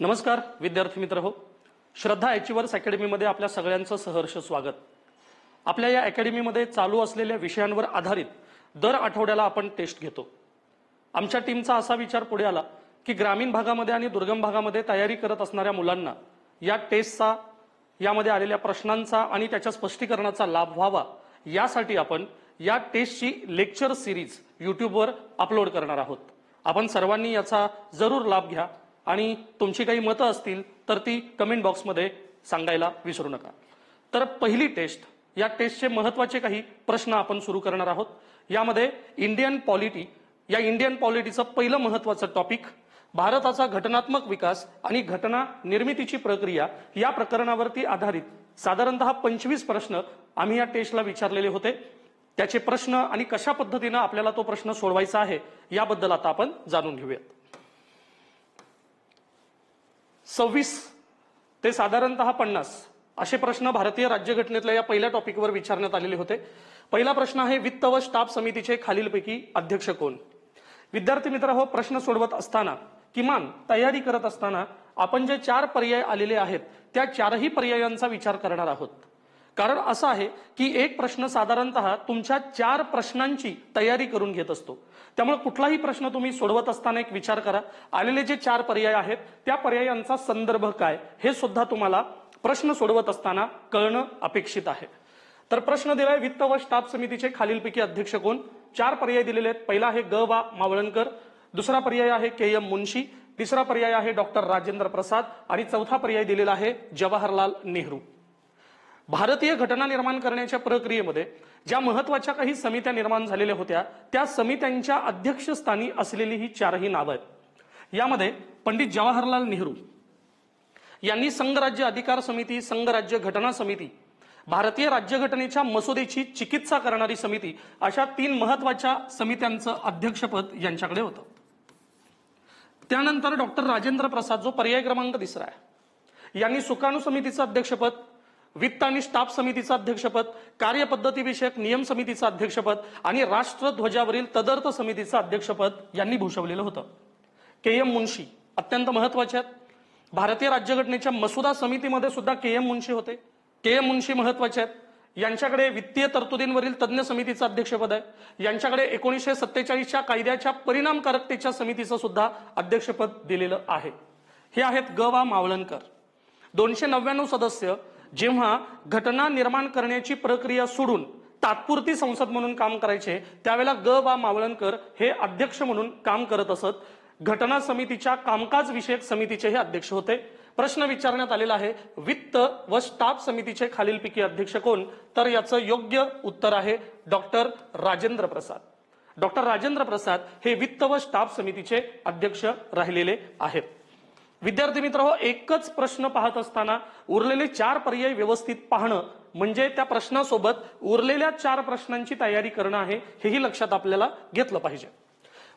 नमस्कार विद्यार्थी मित्र हो, श्रद्धा अचिव्हर्स अकॅडमीमध्ये आपल्या सगळ्यांचं सहर्ष स्वागत। आपल्या या अकॅडमीमध्ये चालू असलेल्या विषयांवर आधारित दर आठवड्याला आपण टेस्ट घेतो। आमच्या टीमचा असा विचार पुढे आला की ग्रामीण भागामध्ये आणि दुर्गम भागामध्ये तयारी करत असणाऱ्या मुलांना या टेस्टचा, यामध्ये आलेल्या प्रश्नांचा आणि त्याच्या स्पष्टीकरणाचा लाभ व्हावा, यासाठी आपण या टेस्टची लेक्चर सिरीज यूट्यूबवर अपलोड करणार आहोत। आपण सर्वांनी याचा जरूर लाभ घ्या आणि तुमची काही मतं असतील तर ती कमेंट बॉक्समध्ये सांगायला विसरू नका। तर पहिली टेस्ट, या टेस्टचे महत्त्वाचे काही प्रश्न आपण सुरू करणार आहोत। यामध्ये इंडियन पॉलिटी, या इंडियन पॉलिटीचं पहिलं महत्त्वाचं टॉपिक भारताचा घटनात्मक विकास आणि घटना निर्मितीची प्रक्रिया, या प्रकरणावरती आधारित साधारणतः 25 प्रश्न आम्ही या टेस्टला विचारलेले होते। त्याचे प्रश्न आणि कशा पद्धतीने आपल्याला तो प्रश्न सोडवायचा आहे याबद्दल आता आपण जाणून घेऊयात। 26 ते साधारणतः 50 असे प्रश्न भारतीय राज्यघटनेतल्या या पहिल्या टॉपिकवर विचारण्यात आलेले होते। पहिला प्रश्न आहे, वित्त व स्टाफ समितीचे खालीलपैकी अध्यक्ष कोण? विद्यार्थी मित्र हो, प्रश्न सोडवत असताना किमान तयारी करत असताना आपण जे 4 पर्याय आलेले आहेत त्या 4ही पर्यायांचा विचार करणार आहोत। कारण असं आहे की एक प्रश्न साधारणतः तुमच्या 4 प्रश्नांची तयारी करून घेत असतो। त्यामुळे कुठलाही प्रश्न तुम्ही सोडवत असताना एक विचार करा, आलेले जे 4 पर्याय आहेत त्या पर्यायांचा संदर्भ काय हे सुद्धा तुम्हाला प्रश्न सोडवत असताना कळणं अपेक्षित आहे। तर प्रश्न दिलाय, वित्त व स्टाफ समितीचे खालीलपैकी अध्यक्ष कोण? 4 पर्याय दिलेले आहेत। पहिला आहे ग वा मावळणकर, दुसरा पर्याय आहे के.एम. मुन्शी, तिसरा पर्याय आहे डॉक्टर राजेंद्र प्रसाद आणि चौथा पर्याय दिलेला आहे जवाहरलाल नेहरू। भारतीय घटना निर्माण करण्याच्या प्रक्रियेमध्ये ज्या महत्त्वाच्या काही समित्या निर्माण झालेल्या होत्या त्या समित्यांच्या अध्यक्षस्थानी असलेली ही 4ही नावं आहेत। यामध्ये पंडित जवाहरलाल नेहरू यांनी संघराज्य अधिकार समिती, संघराज्य घटना समिती, भारतीय राज्यघटनेच्या मसुदेची चिकित्सा करणारी समिती, अशा 3 महत्त्वाच्या समित्यांचं अध्यक्षपद यांच्याकडे होतं। त्यानंतर डॉक्टर राजेंद्र प्रसाद, जो पर्याय क्रमांक 3 आहे, यांनी सुकाणू समितीचं अध्यक्षपद, वित्त आणि स्टाफ समितीचं अध्यक्षपद, कार्यपद्धती विषयक नियम समितीचं अध्यक्षपद आणि राष्ट्रध्वजावरील तदर्थ समितीचं अध्यक्षपद यांनी भूषवलेलं होतं। के.एम. मुन्शी अत्यंत महत्त्वाचे आहेत। भारतीय राज्यघटनेच्या मसुदा समितीमध्ये सुद्धा के.एम. मुन्शी होते। के.एम. मुन्शी महत्त्वाचे आहेत। यांच्याकडे वित्तीय तरतुदींवरील तज्ञ समितीचं अध्यक्षपद आहे। यांच्याकडे 1947च्या कायद्याच्या परिणामकारकतेच्या समितीचं सुद्धा अध्यक्षपद दिलेलं आहे। हे आहेत ग वा मावळणकर। 299 सदस्य जेव्हा घटना निर्माण करण्याची प्रक्रिया सोडून तात्पुरती संसद म्हणून काम करायचे त्यावेळेला ग वा मावळणकर हे अध्यक्ष म्हणून काम करत असत। घटना समितीच्या कामकाज विषयक समितीचे हे अध्यक्ष होते। प्रश्न विचारण्यात आलेला आहे, वित्त व स्टाफ समितीचे खालीलपैकी अध्यक्ष कोण? तर याचं योग्य उत्तर आहे डॉक्टर राजेंद्र प्रसाद। डॉक्टर राजेंद्र प्रसाद हे वित्त व स्टाफ समितीचे अध्यक्ष राहिलेले आहेत। विद्यार्थी मित्र हो, एकच प्रश्न पाहत असताना उरलेले 4 पर्याय व्यवस्थित पाहणं म्हणजे त्या प्रश्नासोबत उरलेल्या 4 प्रश्नांची तयारी करणं आहे, हेही लक्षात आपल्याला घेतलं पाहिजे।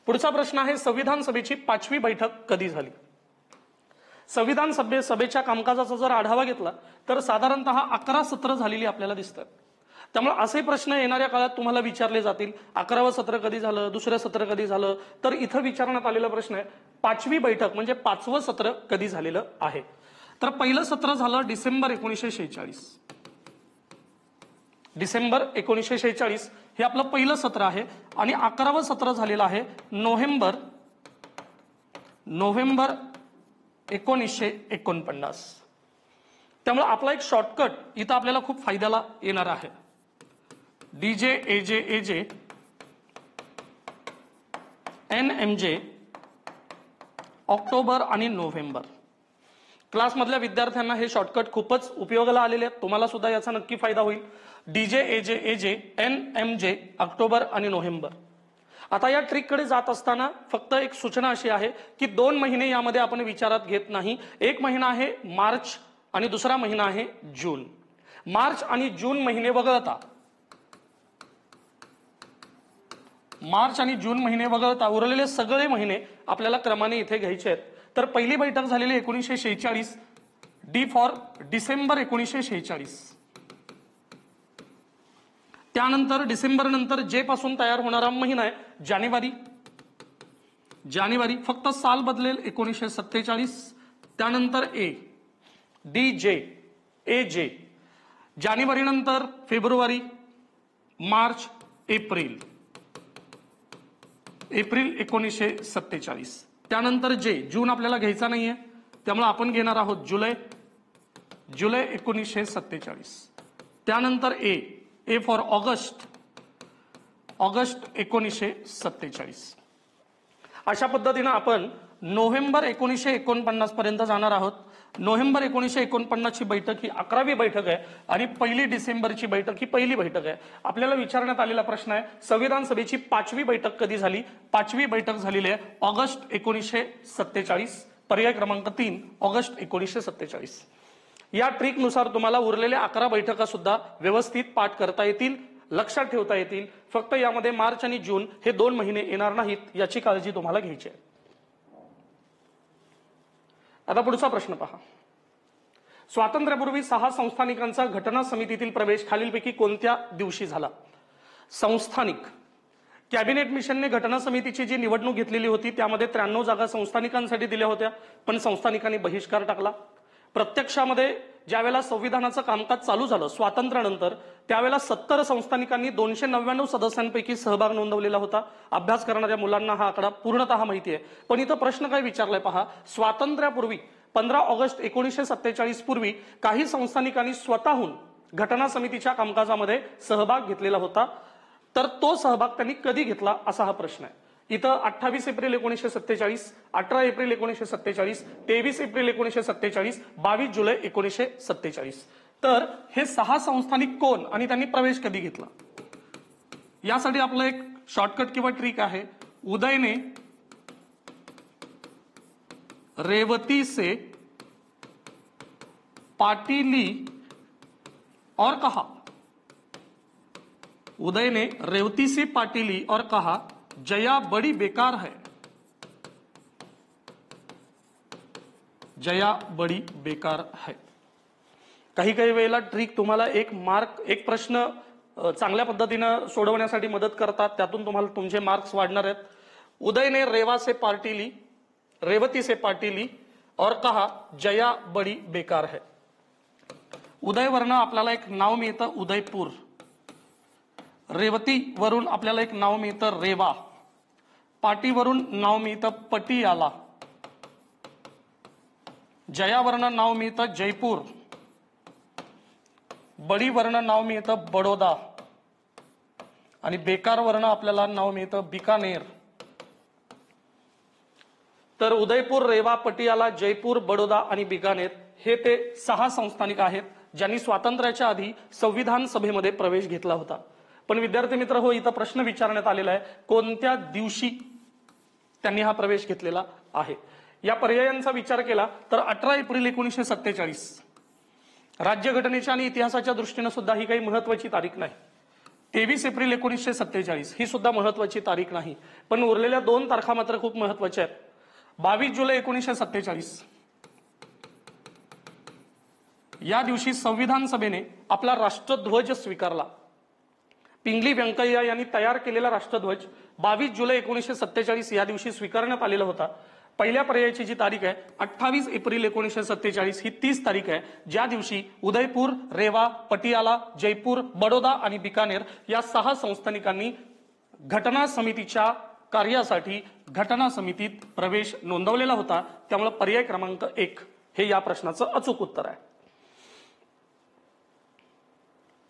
पुढचा प्रश्न आहे, संविधान सभेची 5वी बैठक कधी झाली? संविधान सभेच्या कामकाजाचा जर आढावा घेतला तर साधारणतः 11 सत्र झालेली आपल्याला दिसतात। त्यामुळे असे प्रश्न येणाऱ्या काळात तुम्हाला विचारले जातील, 11वं सत्र कधी झालं, दुसरं सत्र कधी झालं, तर इथं विचारण्यात आलेला प्रश्न आहे 5वी बैठक म्हणजे 5वं सत्र कधी झालेलं आहे। तर पहिलं सत्र झालं डिसेंबर 1946। डिसेंबर 1946 हे आपलं पहिलं सत्र आहे आणि 11वं सत्र झालेलं आहे नोव्हेंबर 1949। त्यामुळे आपला एक शॉर्टकट इथं आपल्याला खूप फायद्याला येणार आहे, DJ AJ AJ NMJ October आणि नोव्हेंबर। क्लासमधल्या विद्यार्थ्यांना हे शॉर्टकट खूपच उपयोगाला आलेले आहेत, तुम्हाला सुद्धा याचा नक्की फायदा होईल। DJ AJ AJ NMJ October आणि नोव्हेंबर। आता या ट्रिककडे जात असताना फक्त एक सूचना अशी आहे की 2 महिने यामध्ये आपण विचारात घेत नाही। एक महिना आहे मार्च आणि दुसरा महिना आहे जून। मार्च आणि जून महिने वगळता उरलेले सगळे महिने आपल्याला क्रमाने इथे घ्यायचे आहेत। तर पहिली बैठक झालेली 1946, डी फॉर डिसेंबर 1946। त्यानंतर डिसेंबर नंतर जे पासून तयार होणारा महिना आहे जानेवारी। जानेवारी फक्त साल बदलेल 1947 त्यानंतर ए, डी जे, ए जे, जानेवारी नंतर फेब्रुवारी, मार्च, एप्रिल, एप्रिल 1947. त्यानंतर जे, जून आपल्याला घ्यायचा नाहीये त्यामुळे आपण घेणार आहोत जुलै, जुलै 1947. त्यानंतर ए, ए फॉर ऑगस्ट, ऑगस्ट 1947. अशा पद्धतीनं आपण नोव्हेंबर 1949 पर्यंत जाणार आहोत. नोव्हेंबर 1949 ची बैठक ही 11वी बैठक आहे आणि 1 डिसेंबरची बैठक ही पहिली बैठक आहे. आपल्याला विचारण्यात आलेला प्रश्न आहे संविधान सभेची 5वी बैठक कधी झाली? 5वी बैठक झालेली आहे ऑगस्ट 1947. पर्याय क्रमांक 3 ऑगस्ट 1947. या ट्रिकनुसार तुम्हाला उरलेल्या 11 बैठका सुद्धा व्यवस्थित पाठ करता येतील, लक्षात ठेवता येतील. फक्त यामध्ये मार्च आणि जून हे 2 महिने येणार नाहीत, याची काळजी तुम्हाला घ्यायची आहे. आता पुढचा प्रश्न पहा. स्वातंत्र्यापूर्वी 6 संस्थानिकांचा घटना समितीतील प्रवेश खालीलपैकी कोणत्या दिवशी झाला? संस्थानिक. कॅबिनेट मिशनने घटना समितीची जी निवडणूक घेतलेली होती त्यामध्ये 93 जागा संस्थानिकांसाठी दिल्या होत्या, पण संस्थानिकांनी बहिष्कार टाकला. प्रत्यक्षामध्ये ज्यावेळेला संविधानाचं कामकाज चालू झालं स्वातंत्र्यानंतर त्यावेळेला 70 संस्थानिकांनी 299 सदस्यांपैकी सहभाग नोंदवलेला होता. अभ्यास करणाऱ्या मुलांना हा आकडा पूर्णतः माहिती आहे. पण इथं प्रश्न काय विचारलाय पहा. स्वातंत्र्यापूर्वी 15 ऑगस्ट 1947 पूर्वी काही संस्थानिकांनी स्वतःहून घटना समितीच्या कामकाजामध्ये सहभाग घेतलेला होता, तर तो सहभाग त्यांनी कधी घेतला असा हा प्रश्न आहे. इथं 28 एप्रिल 1947, 18 एप्रिल 1947, 23 एप्रिल 1947, 22 जुलै 1947. तर हे 6 संस्थानिक कोण आणि त्यांनी प्रवेश कधी घेतला? यासाठी आपलं एक शॉर्टकट किंवा ट्रिक आहे. उदय ने रेवती से पार्टी ली और कहा, उदय ने रेवती से पार्टी ली और कहा जया बड़ी बेकार है, जया बड़ी बेकार है. काही काही वेळेला ट्रिक तुम्हाला एक प्रश्न चांगल्या पद्धतीनं सोडवण्यासाठी मदत करतात, त्यातून तुम्हाला तुमचे मार्क्स वाढणार आहेत. उदय ने रेवा से पार्टी ली, रेवती से पार्टी ली और कहा जया बड़ी बेकार है. उदय वर्ण आपल्याला एक नाव मिळतं उदयपूर, रेवती वरून आपल्याला एक नाव मिळतं रेवा, पाटीवरून नाव मिळतं पटियाला, जयावर्ण नाव मिळतं जयपूर, बडी वर्ण नाव मिळतं बडोदा आणि बेकार वर्ण आपल्याला नाव मिळतं बिकानेर. तर उदयपूर, रेवा, पटियाला, जयपूर, बडोदा आणि बिकानेर हे ते 6 संस्थानिक आहेत ज्यांनी स्वातंत्र्याच्या आधी संविधान सभेमध्ये प्रवेश घेतला होता. पण विद्यार्थी मित्र हो, इथं प्रश्न विचारण्यात आलेला आहे कोणत्या दिवशी त्यांनी हा प्रवेश घेतलेला आहे. या पर्यायांचा विचार केला तर 18 एप्रिल 1947 राज्यघटनेच्या आणि इतिहासाच्या दृष्टीने सुद्धा ही काही महत्वाची तारीख नाही. 23 एप्रिल 1947 ही सुद्धा महत्वाची तारीख नाही. पण उरलेल्या 2 तारखा मात्र खूप महत्वाच्या आहेत. 22 जुलै 1947 या दिवशी संविधान सभेने आपला राष्ट्रध्वज स्वीकारला. पिंगली व्यंकय्या यांनी तयार केलेला राष्ट्रध्वज 22 जुलै 1947 या दिवशी स्वीकारण्यात आलेला होता. पहिल्या पर्यायाची जी तारीख आहे 28 एप्रिल 1947 ही 30 तारीख आहे, ज्या दिवशी उदयपूर, रेवा, पटियाला, जयपूर, बडोदा आणि बिकानेर या 6 संस्थानिकांनी घटना समितीच्या कार्यासाठी घटना समितीत प्रवेश नोंदवलेला होता. त्यामुळे पर्याय क्रमांक 1 हे या प्रश्नाचं अचूक उत्तर आहे.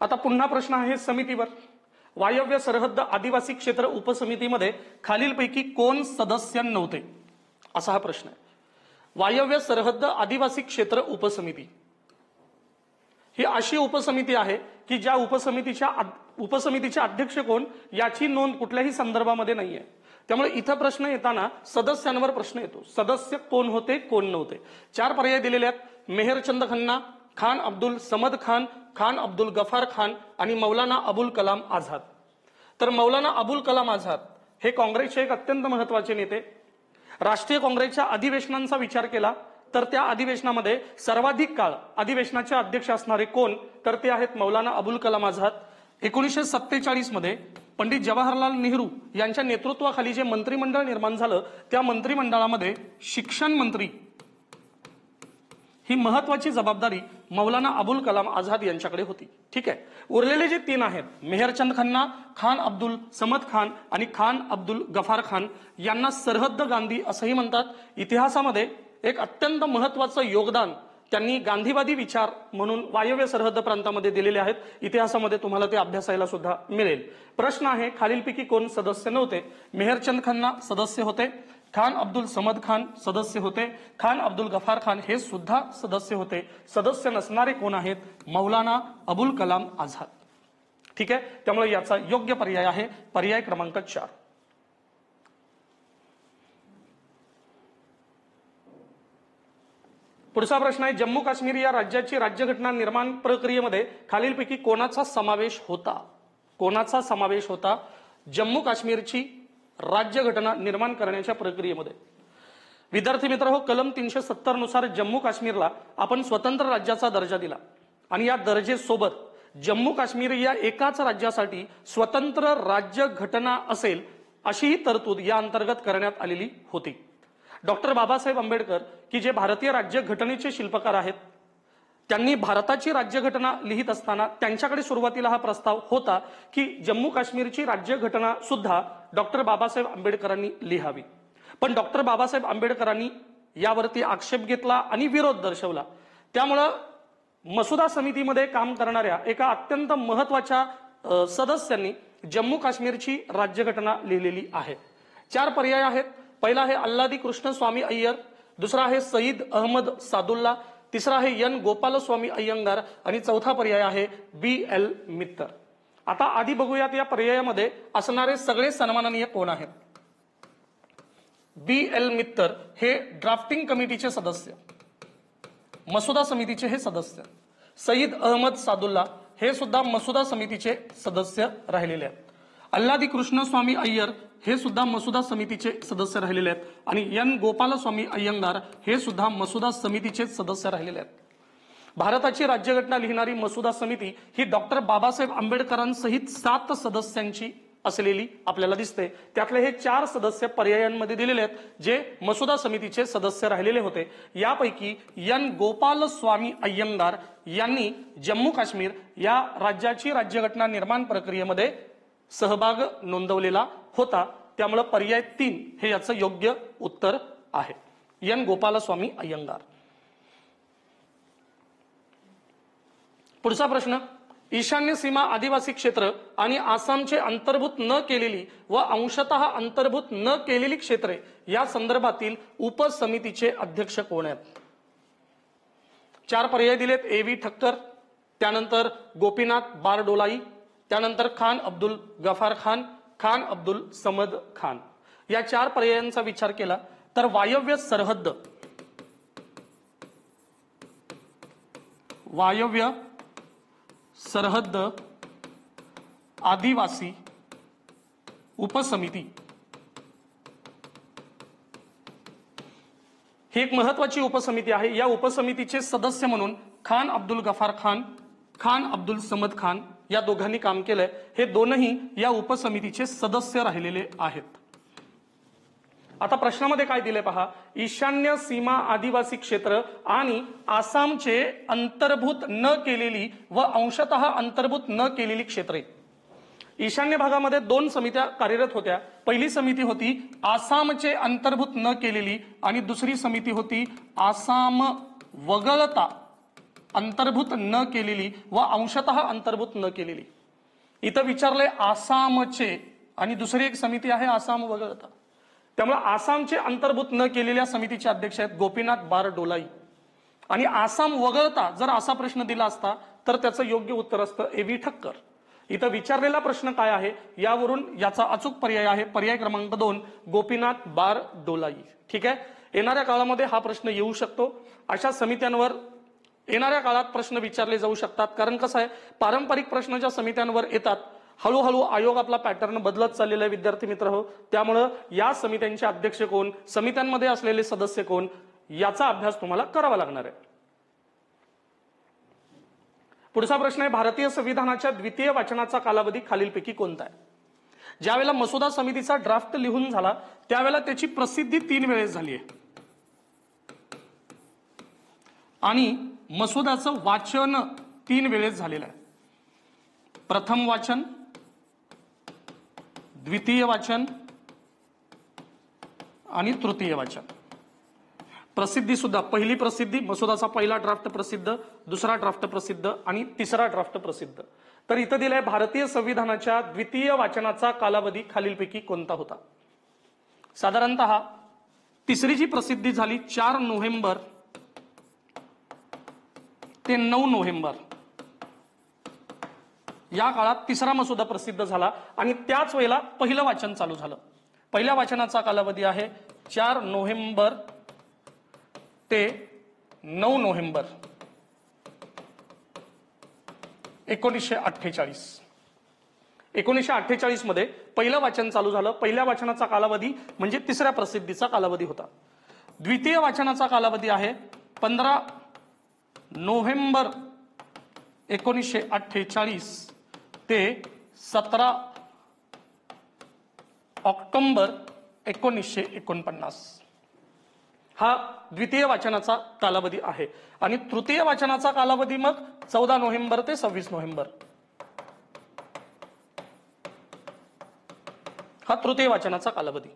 आता पुन्हा प्रश्न आहे समितीवर. वायव्य सरहद्द आदिवासी क्षेत्र उपसमितीमध्ये खालीलपैकी कोण सदस्य नव्हते असा हा प्रश्न आहे. वायव्य सरहद्द आदिवासी क्षेत्र उपसमिती ही अशी उपसमिती आहे की ज्या उपसमितीचे अध्यक्ष कोण याची नोंद कुठल्याही संदर्भामध्ये नाहीये. त्यामुळे इथं प्रश्न येताना सदस्यांवर प्रश्न येतो. सदस्य कोण होते, कोण नव्हते. 4 पर्याय दिलेले आहेत. मेहरचंद खन्ना, खान अब्दुल समद खान, खान अब्दुल गफार खान आणि मौलाना अबुल कलाम आझाद. तर मौलाना अबुल कलाम आझाद हे काँग्रेसचे एक अत्यंत महत्वाचे नेते. राष्ट्रीय काँग्रेसच्या अधिवेशनांचा विचार केला तर त्या अधिवेशनामध्ये सर्वाधिक काळ अधिवेशनाचे अध्यक्ष असणारे कोण, तर ते आहेत मौलाना अबुल कलाम आझाद. 1947 मध्ये पंडित जवाहरलाल नेहरू यांच्या नेतृत्वाखाली जे मंत्रिमंडळ निर्माण झालं त्या मंत्रिमंडळामध्ये शिक्षण मंत्री ही महत्वाची जबाबदारी मौलाना अबुल कलाम आझाद यांच्याकडे होती. ठीक आहे. उरलेले जे 3 आहेत, मेहरचंद खन्ना, खान अब्दुल समद खान आणि खान अब्दुल गफार खान, यांना सरहद्द गांधी असंही म्हणतात. इतिहासामध्ये एक अत्यंत महत्वाचं योगदान त्यांनी गांधीवादी विचार म्हणून वायव्य सरहद्द प्रांतामध्ये दिलेले आहेत. इतिहासामध्ये तुम्हाला ते अभ्यासायला सुद्धा मिळेल. प्रश्न आहे, खालीलपैकी कोण सदस्य नव्हते? मेहरचंद खन्ना सदस्य होते, खान अब्दुल समद खान सदस्य होते, खान अब्दुल गफार खान हे सुद्धा सदस्य होते. सदस्य नसणारे कोण आहेत? मौलाना अबुल कलाम आझाद. ठीक आहे. त्यामुळे याचा योग्य पर्याय आहे पर्याय क्रमांक 4. पुढचा प्रश्न आहे, जम्मू काश्मीर या राज्याची राज्यघटना निर्माण प्रक्रियेमध्ये खालीलपैकी कोणाचा समावेश होता? कोणाचा समावेश होता जम्मू काश्मीरची राज्यघटना निर्माण करण्याच्या प्रक्रियेमध्ये? विद्यार्थी मित्र हो, कलम 370 नुसार जम्मू काश्मीरला आपण स्वतंत्र राज्याचा दर्जा दिला आणि या दर्जेसोबत जम्मू काश्मीर या एकाच राज्यासाठी स्वतंत्र राज्यघटना असेल अशीही तरतूद या अंतर्गत करण्यात आलेली होती. डॉक्टर बाबासाहेब आंबेडकर की जे भारतीय राज्यघटनेचे शिल्पकार आहेत, त्यांनी भारताची राज्यघटना लिहित असताना त्यांच्याकडे सुरुवातीला हा प्रस्ताव होता की जम्मू काश्मीरची राज्यघटना सुद्धा डॉक्टर बाबासाहेब आंबेडकरांनी लिहावी. पण डॉक्टर बाबासाहेब आंबेडकरांनी यावरती आक्षेप घेतला आणि विरोध दर्शवला. त्यामुळं मसुदा समितीमध्ये काम करणाऱ्या एका अत्यंत महत्वाच्या सदस्यांनी जम्मू काश्मीरची राज्यघटना लिहिलेली आहे. 4 पर्याय आहेत. पहिला आहे अल्लादी कृष्णस्वामी अय्यर, दुसरा आहे सईद अहमद सादुल्ला, तिसरा आहे एन गोपालस्वामी अय्यंगार आणि चौथा पर्याय आहे BL मित्तर. आता आधी बघूयात या पर्यायामध्ये असणारे सगळे सन्माननीय कोण आहेत. BL मित्तर हे ड्राफ्टिंग कमिटीचे सदस्य, मसुदा समितीचे हे सदस्य. सईद अहमद सादुल्ला हे सुद्धा मसुदा समितीचे सदस्य राहिलेले आहेत. अल्लादी कृष्णस्वामी अय्यर हे सुद्धा मसुदा समितीचे सदस्य राहिलेले आहेत आणि एन गोपालस्वामी अय्यंगार हे सुद्धा मसुदा समितीचे सदस्य राहिलेले आहेत. भारताची राज्यघटना लिहिणारी मसुदा समिती ही डॉक्टर बाबासाहेब आंबेडकरांसहित 7 सदस्यांची असलेली आपल्याला दिसते. त्यातले हे 4 सदस्य पर्यायांमध्ये दिलेले आहेत जे मसुदा समितीचे सदस्य राहिलेले होते. यापैकी एन गोपालस्वामी अय्यंगार यांनी जम्मू काश्मीर या राज्याची राज्यघटना निर्माण प्रक्रियेमध्ये सहभाग नोंदवलेला होता. त्यामुळे पर्याय 3 हे याचं योग्य उत्तर आहे. एन गोपालस्वामी अय्यंगार. पुढचा प्रश्न, ईशान्य सीमा आदिवासी क्षेत्र आणि आसामचे अंतर्भूत न केलेली व अंशतः अंतर्भूत न केलेली क्षेत्रे या संदर्भातील उपसमितीचे अध्यक्ष कोण आहेत? 4 पर्याय दिलेत. AV ठक्कर, त्यानंतर गोपीनाथ बारडोलाई, त्यानंतर खान अब्दुल गफार खान, खान अब्दुल समद खान. या 4 पर्यायांचा विचार केला तर वायव्य सरहद्द आदिवासी उपसमिती ही एक महत्वाची उपसमिती आहे. या उपसमितीचे सदस्य म्हणून खान अब्दुल गफार खान, खान अब्दुल समद खान या दोघांनी काम केलंय. हे दोनही या उपसमितीचे सदस्य राहिलेले आहेत. आता प्रश्नामध्ये काय दिले पहा, ईशान्य सीमा आदिवासी क्षेत्र आणि आसामचे अंतर्भूत न केलेली व अंशतः अंतर्भूत न केलेली क्षेत्रे. ईशान्य भागामध्ये 2 समित्या कार्यरत होत्या. पहिली समिती होती आसामचे अंतर्भूत न केलेली आणि दुसरी समिती होती आसाम वगळता अंतर्भूत न केलेली व अंशतः अंतर्भूत न केलेली. इथं विचारलंय आसामचे आणि दुसरी एक समिती आहे आसाम वगळता. त्यामुळे आसामचे अंतर्भूत न केलेल्या समितीचे अध्यक्ष आहेत गोपीनाथ बारडोलाई आणि आसाम वगळता जर असा प्रश्न दिला असता तर त्याचं योग्य उत्तर असतं AV ठक्कर. इथं विचारलेला प्रश्न काय आहे यावरून याचा अचूक पर्याय आहे पर्याय क्रमांक 2 गोपीनाथ बारडोलाई. ठीक आहे. येणाऱ्या काळामध्ये हा प्रश्न येऊ शकतो. अशा समित्यांवर येणाऱ्या काळात प्रश्न विचारले जाऊ शकतात. कारण कसं आहे, पारंपरिक प्रश्न ज्या समित्यांवर येतात हळूहळू आयोग आपला पॅटर्न बदलत चाललेला आहे विद्यार्थी मित्र हो. त्यामुळे या समित्यांचे अध्यक्ष कोण, समित्यांमध्ये असलेले सदस्य कोण याचा अभ्यास तुम्हाला करावा लागणार आहे. पुढचा प्रश्न आहे, भारतीय संविधानाच्या द्वितीय वाचनाचा कालावधी खालीलपैकी कोणता आहे? ज्यावेळेला मसुदा समितीचा ड्राफ्ट लिहून झाला त्यावेळेला त्याची प्रसिद्धी 3 वेळेस झाली आहे. आणि मसुद्याचं वाचन 3 वेळेस झालेलं आहे. प्रथम वाचन, द्वितीय वाचन आणि तृतीय वाचन. प्रसिद्धी सुद्धा, पहिली प्रसिद्धी मसुदाचा पहिला ड्राफ्ट प्रसिद्ध, दुसरा ड्राफ्ट प्रसिद्ध आणि तिसरा ड्राफ्ट प्रसिद्ध. तर इथं दिलाय भारतीय संविधानाच्या द्वितीय वाचनाचा कालावधी खालीलपैकी कोणता होता. साधारणतः तिसरी जी प्रसिद्धी झाली 4 नोव्हेंबर ते 9 नोव्हेंबर या काळात तिसरा मसुदा प्रसिद्ध झाला आणि त्याच वेळेला पहिलं वाचन चालू झालं. पहिल्या वाचनाचा कालावधी आहे 4 नोव्हेंबर ते 9 नोव्हेंबर 1948. 1948 मध्ये पहिलं वाचन चालू झालं. पहिल्या वाचनाचा कालावधी म्हणजे तिसऱ्या प्रसिद्धीचा कालावधी होता. द्वितीय वाचनाचा कालावधी आहे 15 नोव्हेंबर 1948 ते 17 ऑक्टोबर 1949 हा द्वितीय वाचनाचा कालावधी आहे. आणि तृतीय वाचनाचा कालावधी मग 14 नोव्हेंबर ते 26 नोव्हेंबर हा तृतीय वाचनाचा कालावधी.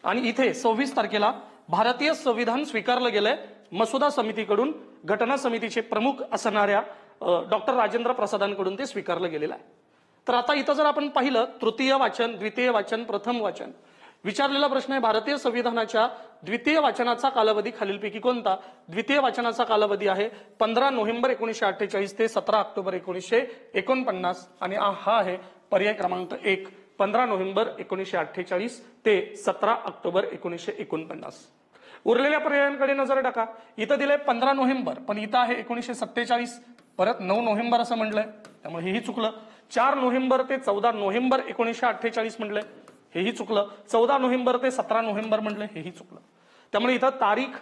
आणि इथे 26 तारखेला भारतीय संविधान स्वीकारलं गेलंय मसुदा समितीकडून. घटना समितीचे प्रमुख असणाऱ्या डॉक्टर राजेंद्र प्रसादांकडून ते स्वीकारलं गेलेलं आहे. तर आता इथं जर आपण पाहिलं तृतीय वाचन, द्वितीय वाचन, प्रथम वाचन, विचारलेला प्रश्न आहे भारतीय संविधानाच्या द्वितीय वाचनाचा कालावधी खालीलपैकी कोणता. द्वितीय वाचनाचा कालावधी आहे 15 नोव्हेंबर 1948 ते 17 ऑक्टोबर 1949 आणि हा आहे पर्याय क्रमांक 1 15 नोव्हेंबर 1948 ते 17 ऑक्टोबर 1949. उरलेल्या पर्यायांकडे नजर टाका. इथं दिलंय 15 नोव्हेंबर पण इथं आहे 1947, परत 9 नोव्हेंबर असं म्हटलंय त्यामुळे हेही चुकलं. 4 नोव्हेंबर ते 14 नोव्हेंबर 1948 म्हटलंय हेही चुकलं. 14 नोव्हेंबर ते 17 नोव्हेंबर म्हटलंय हेही चुकलं. त्यामुळे इथं तारीख,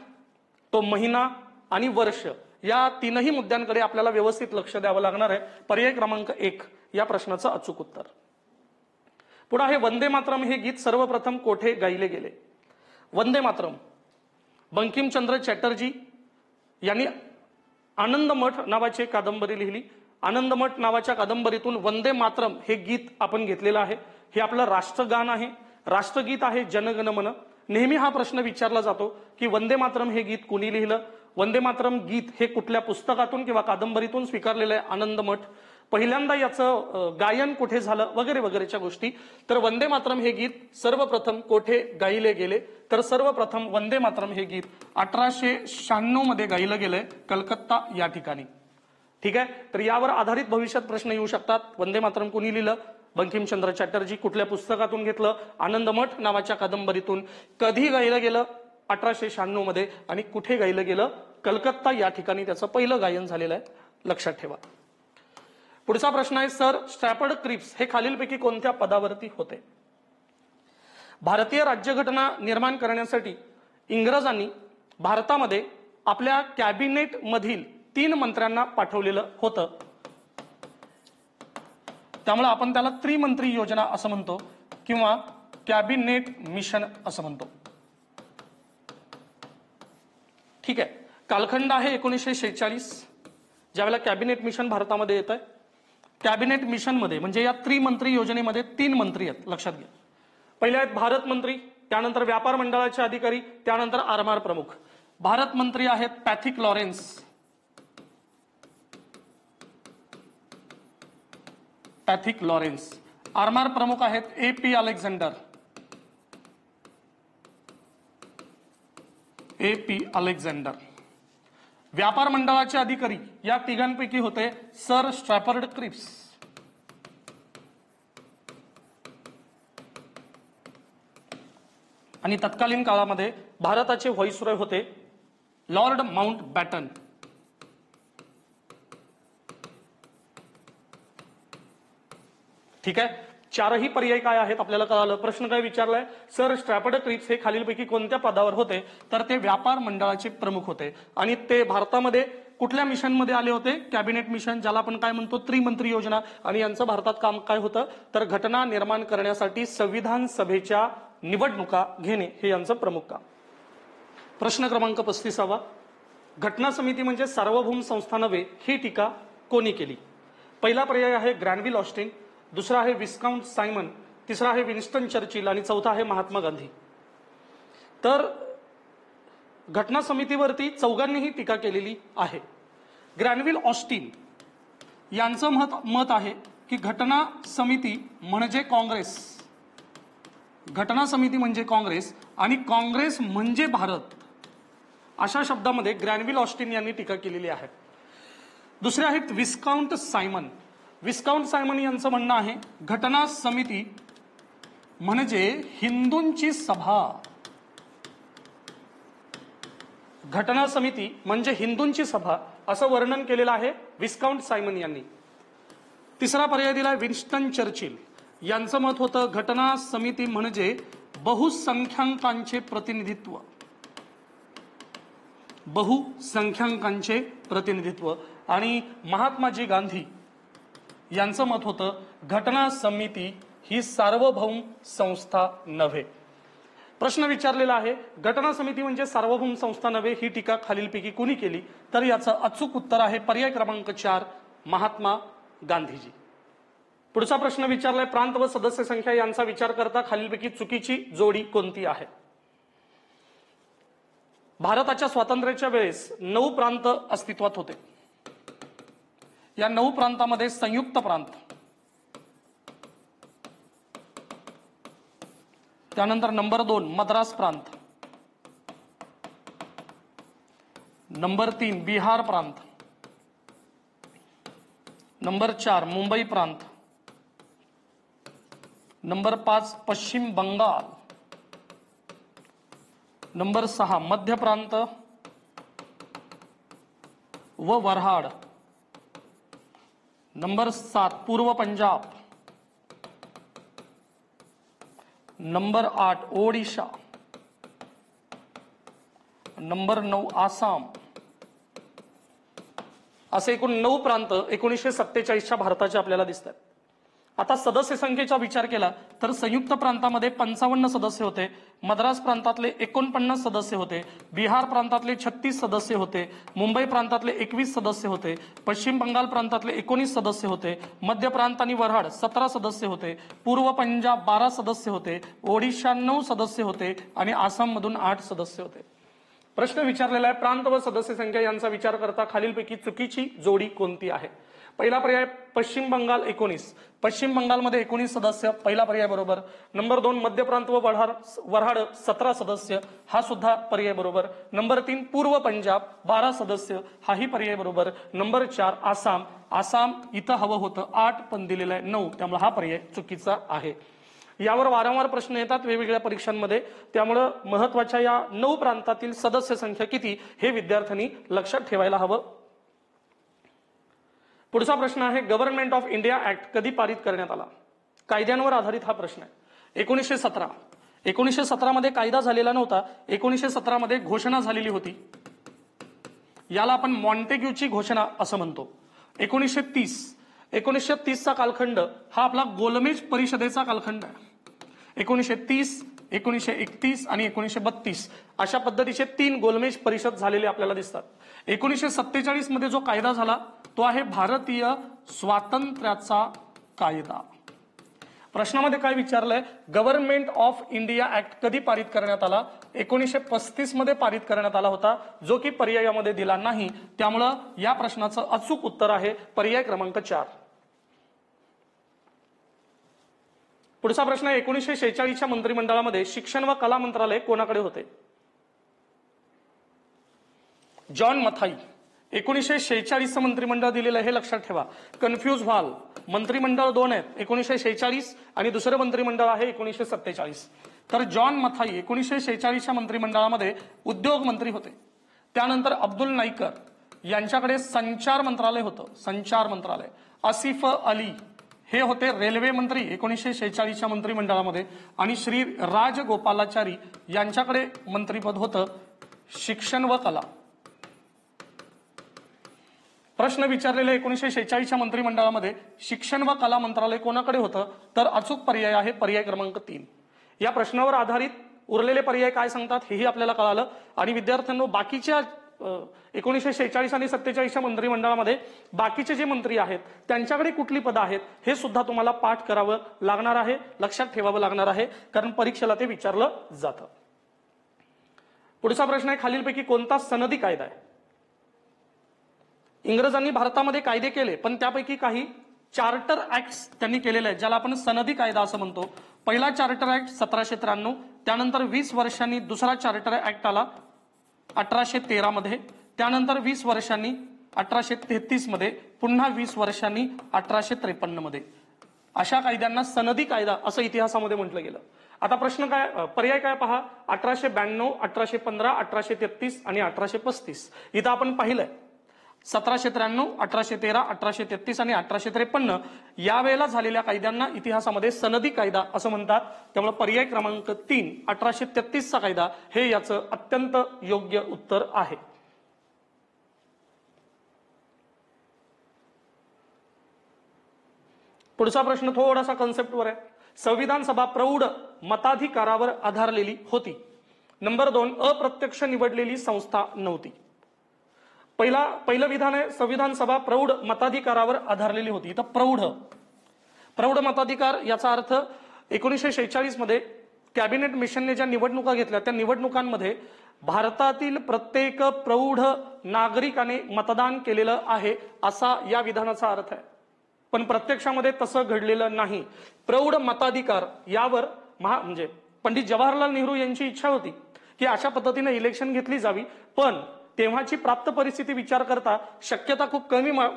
तो महिना आणि वर्ष या तीनही मुद्द्यांकडे आपल्याला व्यवस्थित लक्ष द्यावं लागणार आहे. पर्याय क्रमांक 1 या प्रश्नाचं अचूक उत्तर. पुढे आहे वंदे मातरम हे गीत सर्वप्रथम कोठे गायले गेले. वंदे मातरम बंकिमचंद्र चॅटर्जी यांनी आनंदमठ नावाची कादंबरी लिहिली. आनंदमठ नावाच्या कादंबरीतून वंदे मातरम हे गीत आपण घेतलेलं आहे. हे आपलं राष्ट्रगान आहे, राष्ट्रगीत आहे, जनगण मन. नेहमी हा प्रश्न विचारला जातो की वंदे मातरम हे गीत कोणी लिहिलं. वंदे मातरम गीत हे कुठल्या पुस्तकातून किंवा कादंबरीतून स्वीकारलेलं आहे आनंदमठ. पहिल्यांदा याचं गायन कुठे झालं वगैरे वगैरेच्या गोष्टी. तर वंदे मातरम हे गीत सर्वप्रथम कोठे गायले गेले. तर सर्वप्रथम वंदे मातरम हे गीत 1896 मध्ये गायलं गेलंय कलकत्ता या ठिकाणी. ठीक आहे. तर यावर आधारित भविष्यात प्रश्न येऊ शकतात. वंदे मातरम कोणी लिहिलं. बंकिमचंद्र चॅटर्जी. कुठल्या पुस्तकातून घेतलं. आनंदमठ नावाच्या कादंबरीतून. कधी गायलं गेलं 1896 मध्ये आणि कुठे गायलं गेलं कलकत्ता या ठिकाणी त्याचं पहिलं गायन झालेलं आहे. लक्षात ठेवा. पुढचा प्रश्न आहे सर स्टॅफर्ड क्रिप्स हे खालीलपैकी कोणत्या पदावरती होते. भारतीय राज्यघटना निर्माण करण्यासाठी इंग्रजांनी भारतामध्ये आपल्या कॅबिनेट मधील 3 मंत्र्यांना पाठवलेलं होतं. त्यामुळे आपण त्याला त्रिमंत्री योजना असं म्हणतो किंवा कॅबिनेट मिशन असं म्हणतो. ठीक आहे. कालखंड आहे 1946 ज्यावेळेला कॅबिनेट मिशन भारतामध्ये येत आहे. कॅबिनेट मिशन मध्ये म्हणजे या त्रिमंत्री योजनेमध्ये 3 मंत्री आहेत. लक्षात घ्या. पहिले आहेत भारत मंत्री, त्यानंतर व्यापार मंडळाचे अधिकारी, त्यानंतर आरमार प्रमुख. भारत मंत्री आहेत पॅथिक लॉरेन्स, पॅथिक लॉरेन्स. आरमार प्रमुख आहेत AP अलेक्झांडर, AP अलेक्झांडर. व्यापार मंडळाचे अधिकारी या तिघांपैकी होते सर स्टॅफर्ड क्रिप्स. आणि तत्कालीन काळामध्ये भारताचे व्हाईसरॉय होते लॉर्ड माउंट बॅटन. ठीक आहे. 4ही पर्याय काय आहेत आपल्याला कळालं. प्रश्न काय विचारलाय सर स्टॅफर्ड क्रिप्स हे खालीलपैकी कोणत्या पदावर होते. तर ते व्यापार मंडळाचे प्रमुख होते आणि ते भारतामध्ये कुठल्या मिशन मध्ये आले होते. कॅबिनेट मिशन ज्याला आपण काय म्हणतो त्रिमंत्री योजना. आणि यांचं भारतात काम काय होतं तर घटना निर्माण करण्यासाठी संविधान सभेच्या निवडणुका घेणे हे यांचं प्रमुख काम. प्रश्न क्रमांक 35. घटना समिती म्हणजे सार्वभौम संस्था नव्हे ही टीका कोणी केली? पहिला पर्याय आहे ग्रॅनविल ऑस्टिन, दुसरा आहे विस्काउंट सायमन, तिसरा आहे विन्स्टन चर्चिल आणि चौथा आहे महात्मा गांधी. तर घटना समितीवरती चौघांनीही टीका केलेली आहे. ग्रॅनविल ऑस्टिन यांचं मत आहे की घटना समिती म्हणजे काँग्रेस, घटना समिती म्हणजे काँग्रेस आणि काँग्रेस म्हणजे भारत, अशा शब्दामध्ये ग्रॅनविल ऑस्टिन यांनी टीका केलेली आहे. दुसरे आहेत विस्काउंट सायमन. विस्काउंट सायमन यांचं म्हणणं आहे घटना समिती म्हणजे हिंदूंची सभा, घटना समिती म्हणजे हिंदूंची सभा असं वर्णन केलेलं आहे विस्काउंट सायमन यांनी. तिसरा पर्याय दिलाय विन्स्टन चर्चिल. यांचं मत होतं घटना समिती म्हणजे बहुसंख्याकांचे प्रतिनिधित्व, बहुसंख्याकांचे प्रतिनिधित्व. आणि महात्माजी गांधी यांचं मत होतं घटना समिती ही सार्वभौम संस्था नव्हे. प्रश्न विचारलेला आहे घटना समिती म्हणजे सार्वभौम संस्था नव्हे ही टीका खालीलपैकी कोणी केली? तर याचं अचूक उत्तर आहे पर्याय क्रमांक 4 महात्मा गांधीजी. पुढचा प्रश्न विचारलाय प्रांत व सदस्य संख्या यांचा विचार करता खालीलपैकी चुकीची जोडी कोणती आहे? भारताच्या स्वातंत्र्याच्या वेळेस 9 प्रांत अस्तित्वात होते. या 9 प्रांतामध्ये संयुक्त प्रांत, त्यानंतर नंबर 2 मद्रास प्रांत, नंबर 3 बिहार प्रांत, नंबर 4 मुंबई प्रांत, नंबर 5 पश्चिम बंगाल, नंबर 6 मध्य प्रांत व वऱ्हाड, नंबर 7 पूर्व पंजाब, नंबर 8 ओडिशा, नंबर 9 आसाम. असे एकूण 9 प्रांत 1947च्या भारताचे आपल्याला दिसतात. आता सदस्य संख्येचा विचार केला तर संयुक्त प्रांतामध्ये 55 सदस्य होते, मद्रास प्रांतातले 49 सदस्य होते, बिहार प्रांतातले 36 सदस्य होते, मुंबई प्रांतातले 21 सदस्य होते, पश्चिम बंगाल प्रांतातले 19 सदस्य होते, मध्य प्रांत आणि वऱ्हाड 17 सदस्य होते, पूर्व पंजाब 12 सदस्य होते, ओडिशा 9 सदस्य होते आणि आसाममधून 8 सदस्य होते. प्रश्न विचारलेला आहे प्रांत व सदस्य संख्या यांचा विचार करता खालीलपैकी चुकीची जोडी कोणती आहे? पहिला पर्याय पश्चिम बंगाल 19, पश्चिम बंगालमध्ये 19 सदस्य, पहिला पर्याय बरोबर. नंबर 2 मध्य प्रांत व वऱ्हाड 17 सदस्य, हा सुद्धा पर्याय बरोबर. नंबर 3 पूर्व पंजाब 12 सदस्य, हाही पर्याय बरोबर. नंबर 4 आसाम, आसाम इथं हवं होतं 8 पण दिलेलं आहे 9, त्यामुळे हा पर्याय चुकीचा आहे. यावर वारंवार प्रश्न येतात वेगवेगळ्या परीक्षांमध्ये, त्यामुळे महत्वाच्या या 9 प्रांतातील सदस्य संख्या किती हे विद्यार्थ्यांनी लक्षात ठेवायला हवं. पुढचा प्रश्न आहे गव्हर्नमेंट ऑफ इंडिया ऍक्ट कधी पारित करण्यात आला? कायद्यांवर आधारित हा प्रश्न आहे. 1917. 1917 मध्ये कायदा झालेला नव्हता, 1917 मध्ये घोषणा झालेली होती. याला आपण मॉन्टेग्यूची घोषणा असं म्हणतो. 1930 चा कालखंड हा आपला गोलमेज परिषदेचा कालखंड आहे. 1930, 1931 आणि 1932 अशा पद्धतीचे 3 गोलमेज परिषद झालेले आपल्याला दिसतात. 1947 मध्ये जो कायदा झाला तो आहे भारतीय स्वातंत्र्याचा कायदा. प्रश्नामध्ये काय विचारलंय? गव्हर्नमेंट ऑफ इंडिया ऍक्ट कधी पारित करण्यात आला? 1935 मध्ये पारित करण्यात आला होता, जो की पर्यायामध्ये दिला नाही. त्यामुळं या प्रश्नाचं अचूक उत्तर आहे पर्याय क्रमांक 4. पुढचा प्रश्न आहे 1946च्या मंत्रिमंडळामध्ये शिक्षण व कला मंत्रालय कोणाकडे होते? जॉन मथाई. 1946चं मंत्रिमंडळ दिलेलं हे लक्षात ठेवा, कन्फ्यूज व्हाल. मंत्रिमंडळ 2 आहेत, 1946 आणि दुसरं मंत्रिमंडळ आहे 1947. तर जॉन मथाई 1946च्या मंत्रिमंडळामध्ये उद्योग मंत्री होते. त्यानंतर अब्दुल नाईकर यांच्याकडे संचार मंत्रालय होतं, संचार मंत्रालय. आसिफ अली हे होते रेल्वे मंत्री 1946च्या मंत्रिमंडळामध्ये. आणि श्री राजगोपालाचारी यांच्याकडे मंत्रीपद होतं शिक्षण व कला. प्रश्न विचारलेले 1946च्या मंत्रिमंडळामध्ये शिक्षण व कला मंत्रालय कोणाकडे होतं? तर अचूक पर्याय आहे पर्याय क्रमांक 3. या प्रश्नावर आधारित उरलेले पर्याय काय सांगतात हेही आपल्याला कळालं. आणि विद्यार्थ्यांनो बाकीच्या 1946 आणि 47च्या मंत्रिमंडळामध्ये बाकीचे जे मंत्री आहेत त्यांच्याकडे कुठली पदं आहेत हे सुद्धा तुम्हाला पाठ करावं लागणार आहे, लक्षात ठेवावं लागणार आहे, कारण परीक्षेला ते विचारलं जातं. पुढचा प्रश्न आहे, खालीलपैकी कोणता सनदी कायदा आहे? इंग्रजांनी भारतामध्ये कायदे केले, पण त्यापैकी काही चार्टर ऍक्ट्स त्यांनी केलेले आहेत, ज्याला आपण सनदी कायदा असं म्हणतो. पहिला चार्टर ऍक्ट 1793, त्यानंतर 20 वर्षांनी दुसरा चार्टर ऍक्ट आला 1813 मध्ये, त्यानंतर 20 वर्षांनी 1833 मध्ये, पुन्हा 20 वर्षांनी 1853 मध्ये. अशा कायद्यांना सनदी कायदा असं इतिहासामध्ये म्हटलं गेलं. आता प्रश्न काय, पर्याय काय पहा, 1892, 1815, 1833 आणि 1835. इथं आपण पाहिलंय 1793, 1813, 1833 आणि 1853 यावेळेला झालेल्या कायद्यांना इतिहासामध्ये सनदी कायदा असं म्हणतात. त्यामुळे पर्याय क्रमांक 3 1833चा कायदा हे याचं अत्यंत योग्य उत्तर आहे. पुढचा प्रश्न थोडासा कन्सेप्टवर आहे. संविधान सभा प्रौढ मताधिकारावर आधारलेली होती. नंबर 2, अप्रत्यक्ष निवडलेली संस्था नव्हती. पहिलं विधान आहे, संविधान सभा प्रौढ मताधिकारावर आधारलेली होती. इथं प्रौढ मताधिकार याचा अर्थ 1946 मध्ये कॅबिनेट मिशनने ज्या निवडणुका घेतल्या त्या निवडणुकांमध्ये भारतातील प्रत्येक प्रौढ नागरिकाने मतदान केलेलं आहे असा या विधानाचा अर्थ आहे. पण प्रत्यक्षामध्ये तसं घडलेलं नाही. प्रौढ मताधिकार यावर म्हणजे पंडित जवाहरलाल नेहरू यांची इच्छा होती की अशा पद्धतीने इलेक्शन घेतली जावी, पण तेव्हाची प्राप्त परिस्थिती विचार करता शक्यता खूप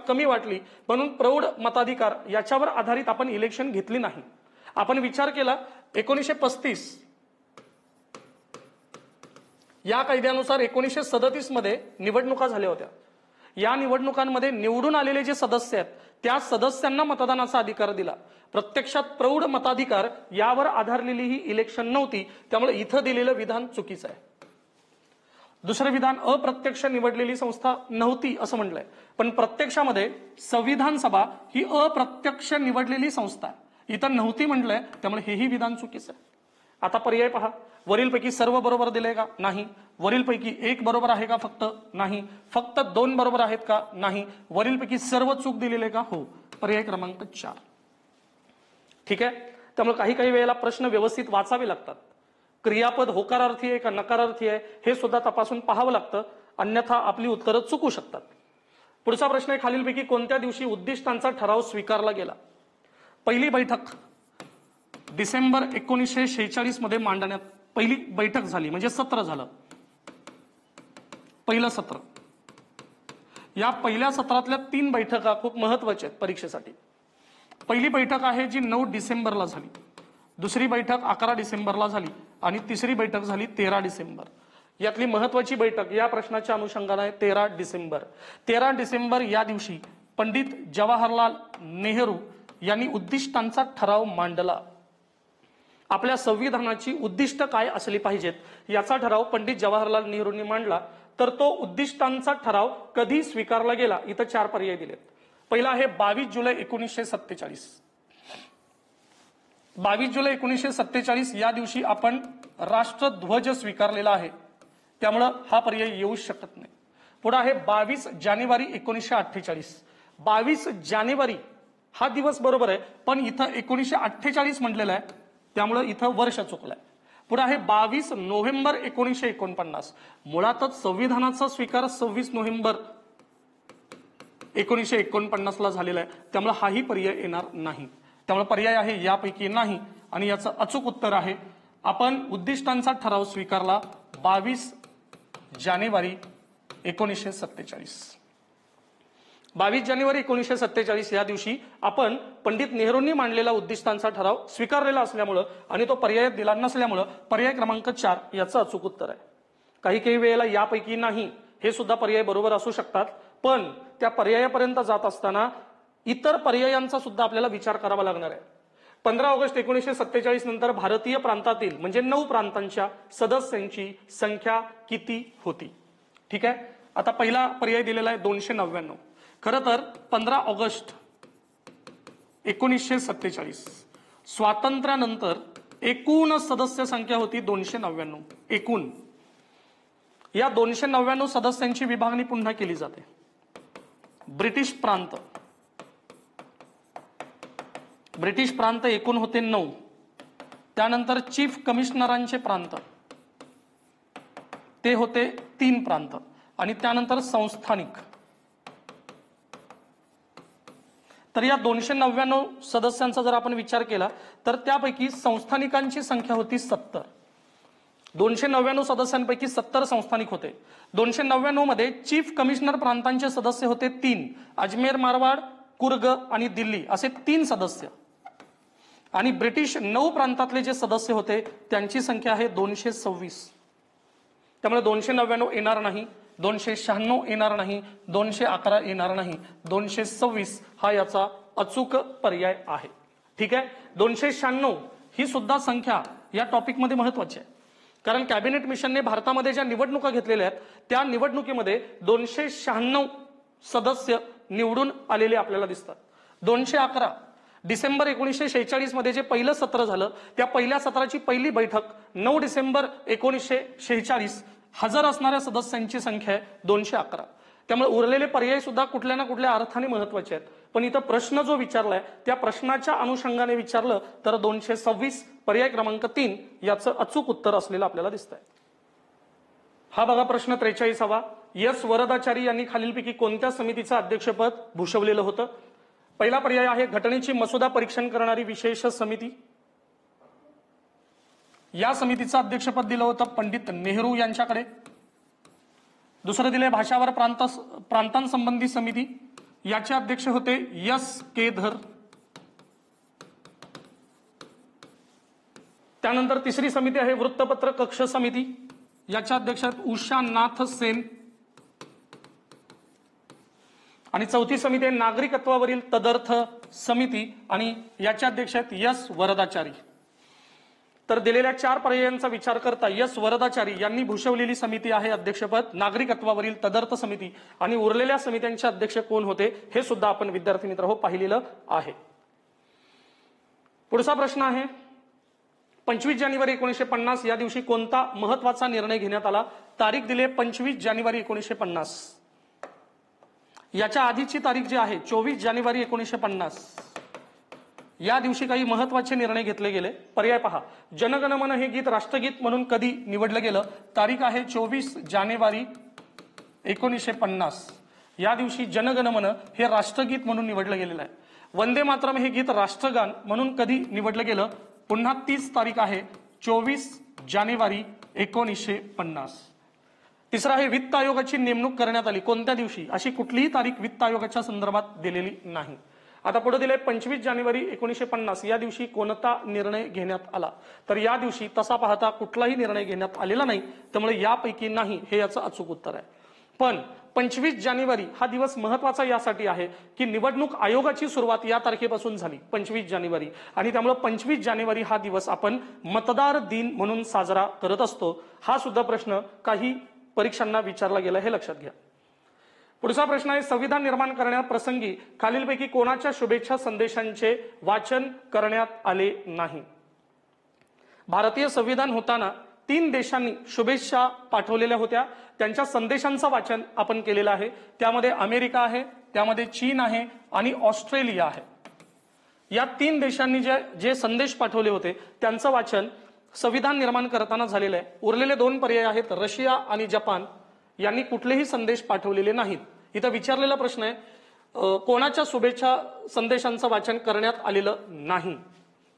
कमी वाटली, म्हणून प्रौढ मताधिकार याच्यावर आधारित आपण इलेक्शन घेतली नाही. आपण विचार केला 1935 या कायद्यानुसार 1937 मध्ये निवडणुका झाल्या होत्या. या निवडणुकांमध्ये निवडून आलेले जे सदस्य आहेत त्या सदस्यांना मतदानाचा अधिकार दिला. प्रत्यक्षात प्रौढ मताधिकार यावर आधारलेली ही इलेक्शन नव्हती, त्यामुळे इथं दिलेलं विधान चुकीचं आहे. दुसरं विधान, अप्रत्यक्ष निवडलेली संस्था नव्हती असं म्हटलंय, पण प्रत्यक्षामध्ये संविधान सभा ही अप्रत्यक्ष निवडलेली संस्था इथं नव्हती म्हटलंय, त्यामुळे हेही विधान चुकीचं आहे. आता पर्याय पहा, वरीलपैकी सर्व बरोबर दिले का? नाही. वरीलपैकी एक बरोबर आहे का? फक्त नाही. फक्त 2 बरोबर आहेत का? नाही. वरीलपैकी सर्व चूक दिलेले का? हो. पर्याय क्रमांक 4. ठीक आहे. त्यामुळे काही वेळेला प्रश्न व्यवस्थित वाचावे लागतात. क्रियापद होकारार्थी आहे का नकारार्थी आहे हे सुद्धा तपासून पाहावं लागतं, अन्यथा आपली उत्तरं चुकू शकतात. पुढचा प्रश्न आहे, खालीलपैकी कोणत्या दिवशी उद्दिष्टांचा ठराव स्वीकारला गेला? पहिली बैठक डिसेंबर 1946 मध्ये मांडण्यात पहिली बैठक झाली, म्हणजे सत्र झालं, पहिलं सत्र. या पहिल्या सत्रातल्या 3 बैठका खूप महत्वाच्या आहेत परीक्षेसाठी. पहिली बैठक आहे जी 9 डिसेंबरला झाली, दुसरी बैठक 11 डिसेंबरला झाली आणि तिसरी बैठक झाली 13 डिसेंबर. यातली महत्वाची बैठक या प्रश्नाच्या अनुषंगाने आहे 13 डिसेंबर. 13 डिसेंबर या दिवशी पंडित जवाहरलाल नेहरू यांनी उद्दिष्टांचा ठराव मांडला. आपल्या संविधानाची उद्दिष्ट काय असली पाहिजेत याचा ठराव पंडित जवाहरलाल नेहरूंनी मांडला. तर तो उद्दिष्टांचा ठराव कधी स्वीकारला गेला? इथं 4 पर्याय दिलेत. पहिला आहे 22 जुलै 1947. 22 जुलै 1947 या दिवशी आपण राष्ट्रध्वज स्वीकारलेला आहे, त्यामुळं हा पर्याय येऊ शकत नाही. पुढे आहे 22 जानेवारी 1948. 22 जानेवारी हा दिवस बरोबर आहे, पण इथं 1948 म्हटलेलं आहे, त्यामुळं इथं वर्ष चुकलंय. पुढे आहे 22 नोव्हेंबर 1949. मुळातच संविधानाचा स्वीकार 26 नोव्हेंबर 1949 ला झालेला आहे, त्यामुळे हाही पर्याय येणार नाही. त्यामुळे पर्याय आहे यापैकी नाही आणि याचं अचूक उत्तर आहे आपण उद्दिष्टांचा ठराव स्वीकारला 22 जानेवारी 1947. 22 जानेवारी 1947 या दिवशी आपण पंडित नेहरूंनी मांडलेला उद्दिष्टांचा ठराव स्वीकारलेला असल्यामुळं आणि तो पर्याय दिला नसल्यामुळं पर्याय क्रमांक 4 याचं अचूक उत्तर आहे. काही वेळेला यापैकी नाही हे सुद्धा पर्याय बरोबर असू शकतात, पण त्या पर्यायापर्यंत जात असताना इतर पर्यायांचा सुद्धा आपल्याला विचार करावा लागणार आहे. 15 ऑगस्ट 1947 नंतर भारतीय प्रांतातील म्हणजे 9 प्रांतांच्या सदस्यांची संख्या किती होती? ठीक आहे. आता पहिला पर्याय दिलेला आहे 299. खरं तर 15 ऑगस्ट 1947 स्वातंत्र्यानंतर एकूण सदस्य संख्या होती 299 एकूण. या 299 सदस्यांची विभागणी पुन्हा केली जाते. ब्रिटिश प्रांत एकूण होते 9. त्यानंतर चीफ कमिशनरांचे प्रांत ते होते 3 प्रांत आणि त्यानंतर संस्थानिक. तर या 299 सदस्यांचा जर आपण विचार केला तर त्यापैकी संस्थानिकांची संख्या होती 70. 299 सदस्यांपैकी 70 संस्थानिक होते. 299 मध्ये चीफ कमिशनर प्रांतांचे सदस्य होते 3, अजमेर, मारवाड, कुर्ग आणि दिल्ली असे 3 सदस्य. आणि ब्रिटिश 9 प्रांतातले जे सदस्य होते त्यांची संख्या आहे 226. त्यामुळे 299 येणार नाही, 296 येणार नाही, 211 येणार नाही, 226 हा याचा अचूक पर्याय आहे. ठीक आहे. 296 ही सुद्धा संख्या या टॉपिक मध्ये महत्वाची आहे, कारण कॅबिनेट मिशनने भारतामध्ये ज्या निवडणुका घेतलेल्या आहेत त्या निवडणुकीमध्ये 296 सदस्य निवडून आलेले आपल्याला दिसतात. 211 डिसेंबर 1946 मध्ये जे पहिलं सत्र झालं त्या पहिल्या सत्राची पहिली बैठक 9 डिसेंबर 1946 हजर असणाऱ्या सदस्यांची संख्या आहे 211. त्यामुळे उरलेले पर्याय सुद्धा कुठल्या ना कुठल्या अर्थाने महत्वाचे आहेत. पण इथं प्रश्न जो विचारलाय त्या प्रश्नाच्या अनुषंगाने विचारलं तर 226 पर्याय क्रमांक 3 याचं अचूक उत्तर असलेलं आपल्याला दिसतंय. हा बघा प्रश्न 43वा. एस वरदाचारी यांनी खालीलपैकी कोणत्या समितीचं अध्यक्षपद भूषवलेलं होतं? पहिला पर्याय आहे घटनेची मसुदा परीक्षण करणारी विशेष समिती. या समितीचं अध्यक्षपद दिलं होतं पंडित नेहरू यांच्याकडे. दुसरं दिले भाषावर प्रांतांसंबंधी समिती. याचे अध्यक्ष होते एस केधर. त्यानंतर तिसरी समिती आहे वृत्तपत्र कक्ष समिती. याच्या अध्यक्ष आहेत उषा नाथ सेन. आणि चौथी समिती आहे नागरिकत्वावरील तदर्थ समिती आणि याचे अध्यक्ष आहेत एस वरदाचारी. तर दिलेल्या 4 पर्यायांचा विचार करता एस वरदाचारी यांनी भूषवलेली समिती आहे अध्यक्षपद नागरिकत्वावरील तदर्थ समिती. आणि उरलेल्या समित्यांचे अध्यक्ष कोण होते हे सुद्धा आपण विद्यार्थी मित्र हो पाहिलेलं आहे. पुढचा प्रश्न आहे 25 जानेवारी 1950 या दिवशी कोणता महत्वाचा निर्णय घेण्यात आला? तारीख दिली 25 जानेवारी 1950. याच्या आधीची तारीख जी आहे 24 जानेवारी 1950 या दिवशी काही महत्वाचे निर्णय घेतले गेले. पर्याय पहा. जनगण मन हे गीत राष्ट्रगीत म्हणून कधी निवडलं गेलं? तारीख आहे 24 जानेवारी 1950. या दिवशी जनगण मन हे राष्ट्रगीत म्हणून निवडलं गेलेलं आहे. वंदे मातरम हे गीत राष्ट्रगान म्हणून कधी निवडलं गेलं? पुन्हा तीच तारीख आहे 24 जानेवारी 1950. तिसरा आहे वित्त आयोगाची नेमणूक करण्यात आली कोणत्या दिवशी? अशी कुठलीही तारीख वित्त आयोगाच्या संदर्भात दिलेली नाही. आता पुढे दिले 25 जानेवारी 1950 या दिवशी कोणता निर्णय घेण्यात आला? तर या दिवशी तसा पाहता कुठलाही निर्णय घेण्यात आलेला नाही, त्यामुळे यापैकी नाही हे याचं अचूक उत्तर आहे. पण 25 जानेवारी हा दिवस महत्वाचा यासाठी आहे की निवडणूक आयोगाची सुरुवात या तारखेपासून झाली 25 जानेवारी आणि त्यामुळे 25 जानेवारी हा दिवस आपण मतदार दिन म्हणून साजरा करत असतो. हा सुद्धा प्रश्न काही परीक्षांना विचारला गेला हे लक्षात घ्या. पुढचा प्रश्न आहे संविधान निर्माण करण्याप्रसंगी खालीलपैकी कोणाच्या शुभेच्छा संदेशांचे वाचन करण्यात आले नाही? भारतीय संविधान होताना 3 देशांनी शुभेच्छा पाठवलेल्या होत्या. त्यांच्या संदेशांचं वाचन आपण केलेलं आहे. त्यामध्ये अमेरिका आहे, त्यामध्ये चीन आहे आणि ऑस्ट्रेलिया आहे. या 3 देशांनी जे संदेश पाठवले होते त्यांचं वाचन संविधान निर्माण करताना झालेलं आहे. उरलेले 2 पर्याय आहेत रशिया आणि जपान. यांनी कुठलेही संदेश पाठवलेले नाहीत. इथं विचारलेला प्रश्न आहे कोणाच्या शुभेच्छा संदेशांचं वाचन करण्यात आलेलं नाही?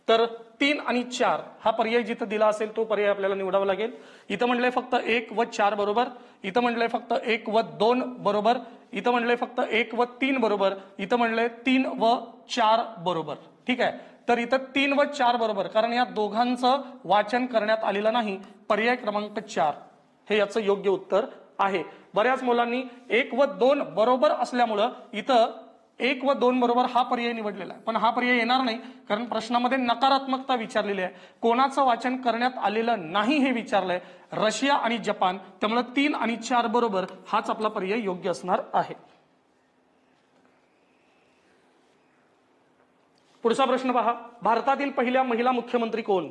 तर 3 आणि 4 हा पर्याय जिथं दिला असेल तो पर्याय आपल्याला निवडावा लागेल. इथं म्हटलंय फक्त 1 व 4 बरोबर. इथं म्हटलंय फक्त 1 व 2 बरोबर. इथं म्हटलंय फक्त 1 व 3 बरोबर. इथं म्हटलंय 3 व 4 बरोबर. ठीक आहे. तर इथं 3 व 4 बरोबर, कारण या दोघांचं वाचन करण्यात आलेलं नाही. पर्याय क्रमांक 4 हे याचं योग्य उत्तर आहे. बऱ्याच मुलांनी 1 व 2 बरोबर असल्यामुळं इथं 1 व 2 बरोबर हा पर्याय निवडलेला आहे. पण हा पर्याय येणार नाही, कारण प्रश्नामध्ये नकारात्मकता विचारलेली आहे. कोणाचं वाचन करण्यात आलेलं नाही हे विचारलंय, रशिया आणि जपान. त्यामुळे 3 आणि 4 बरोबर हाच आपला पर्याय योग्य असणार आहे. पुढचा प्रश्न पहा. भारतातील पहिल्या महिला मुख्यमंत्री कोण?